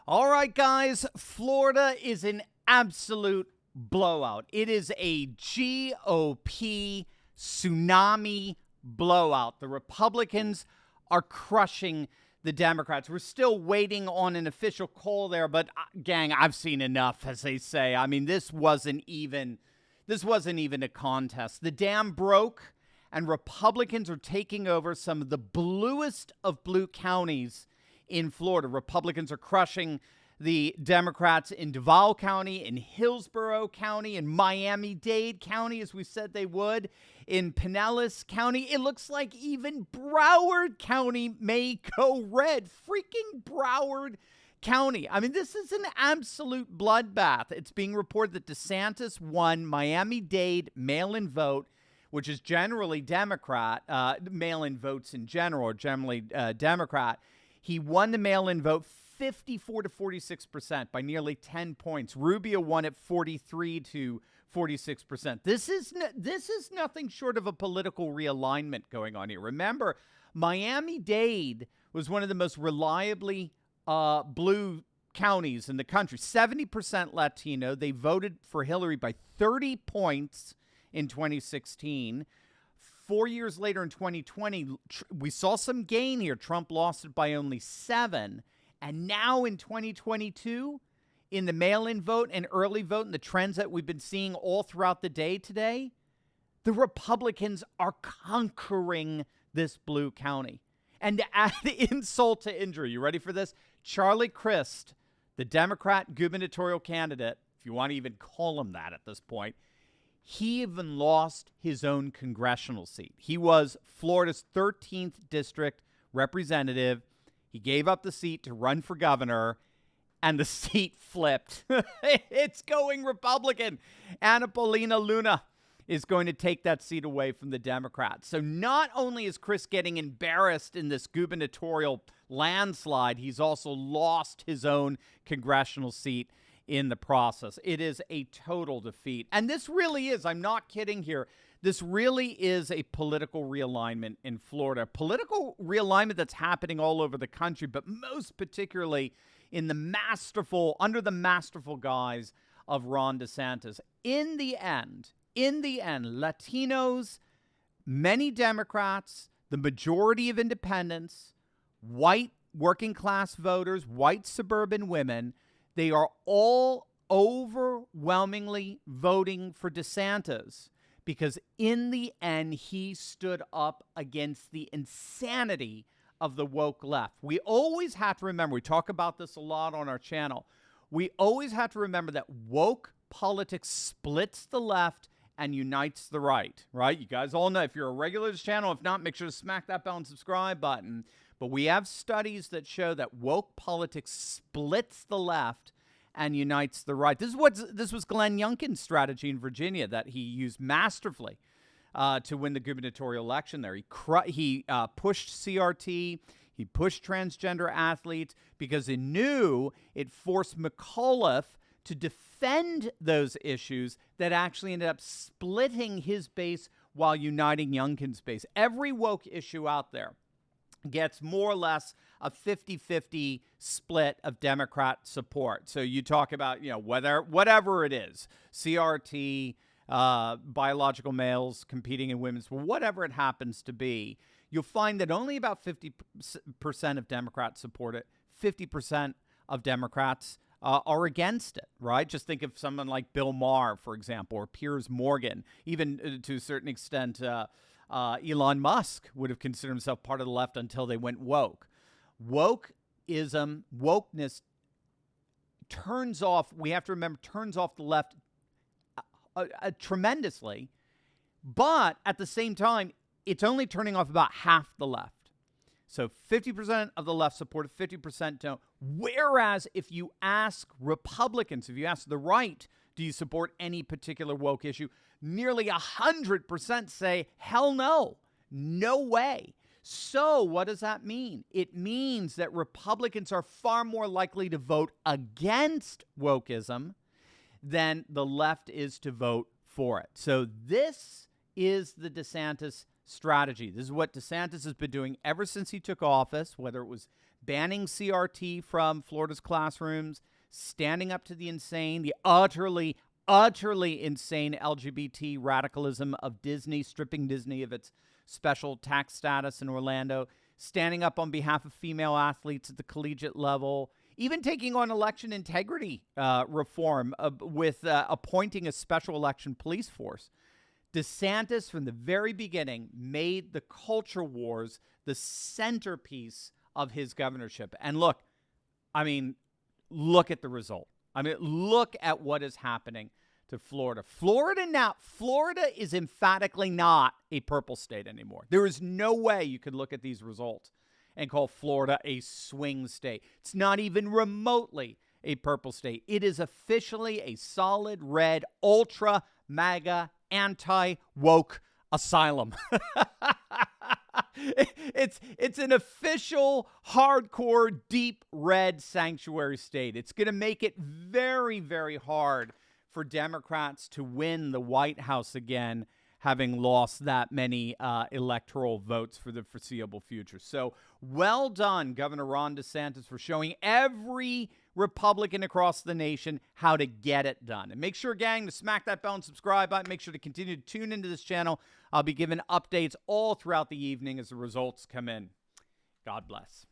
All right, guys, Florida is an absolute blowout. It is a GOP tsunami blowout. The Republicans are crushing the Democrats. We're still waiting on an official call there, but gang, I've seen enough, as they say. I mean, this wasn't even a contest. The dam broke, and Republicans are taking over some of the bluest of blue counties in Florida. Republicans are crushing the Democrats in Duval County, in Hillsborough County, in Miami-Dade County, as we said they would, in Pinellas County. It looks like even Broward County may go red. Freaking Broward County. I mean, this is an absolute bloodbath. It's being reported that DeSantis won Miami-Dade mail-in vote, which is generally Democrat. Mail-in votes in general are generally Democrat. He won the mail-in vote 54 to 46% by nearly 10 points. Rubio won at 43 to 46%. This is nothing short of a political realignment going on here. Remember, Miami-Dade was one of the most reliably blue counties in the country. 70% Latino. They voted for Hillary by 30 points in 2016. 4 years later in 2020, we saw some gain here. Trump lost it by only 7. And now in 2022, in the mail-in vote and early vote and the trends that we've been seeing all throughout the day today, the Republicans are conquering this blue county. And to add insult to injury, you ready for this? Charlie Crist, the Democrat gubernatorial candidate, if you want to even call him that at this point, he even lost his own congressional seat. He was Florida's 13th district representative. He gave up the seat to run for governor, and the seat flipped. It's going Republican. Anna Paulina Luna is going to take that seat away from the Democrats. So not only is Chris getting embarrassed in this gubernatorial landslide, he's also lost his own congressional seat in the process. It is a total defeat. And this really is, I'm not kidding here, this really is a political realignment in Florida. Political realignment that's happening all over the country, but most particularly in under the masterful guise of Ron DeSantis. In the end, Latinos, many Democrats, the majority of independents, white working class voters, white suburban women, they are all overwhelmingly voting for DeSantis because in the end, he stood up against the insanity of the woke left. We always have to remember, we talk about this a lot on our channel, we always have to remember that woke politics splits the left and unites the right? You guys all know, if you're a regular to this channel, if not, make sure to smack that bell and subscribe button. But we have studies that show that woke politics splits the left and unites the right. This was Glenn Youngkin's strategy in Virginia that he used masterfully to win the gubernatorial election there. He pushed CRT. He pushed transgender athletes because he knew it forced McAuliffe to defend those issues that actually ended up splitting his base while uniting Youngkin's base. Every woke issue out there gets more or less a 50-50 split of Democrat support. So you talk about, whatever it is, CRT, biological males competing in women's, whatever it happens to be, you'll find that only about 50% of Democrats support it. 50% of Democrats are against it, right? Just think of someone like Bill Maher, for example, or Piers Morgan, even to a certain extent, Elon Musk would have considered himself part of the left until they went woke. Wokeness turns off, we have to remember, turns off the left tremendously, but at the same time, it's only turning off about half the left. So 50% of the left support it, 50% don't. Whereas if you ask Republicans, if you ask the right, do you support any particular woke issue? Nearly 100% say, hell no, no way. So what does that mean? It means that Republicans are far more likely to vote against wokeism than the left is to vote for it. So this is the DeSantis strategy. This is what DeSantis has been doing ever since he took office, whether it was banning CRT from Florida's classrooms, standing up to the insane, the utterly insane LGBT radicalism of Disney, stripping Disney of its special tax status in Orlando, standing up on behalf of female athletes at the collegiate level, even taking on election integrity reform with appointing a special election police force. DeSantis, from the very beginning, made the culture wars the centerpiece of his governorship. And look at the result. Look at what is happening to Florida. Florida is emphatically not a purple state anymore. There is no way you could look at these results and call Florida a swing state. It's not even remotely a purple state. It is officially a solid red, ultra MAGA, anti-woke asylum. It's an official, hardcore, deep red sanctuary state. It's going to make it very, very hard for Democrats to win the White House again, having lost that many electoral votes for the foreseeable future. So well done, Governor Ron DeSantis, for showing every Republican across the nation how to get it done. And make sure, gang, to smack that bell and subscribe button. Make sure to continue to tune into this channel. I'll be giving updates all throughout the evening as the results come in. God bless.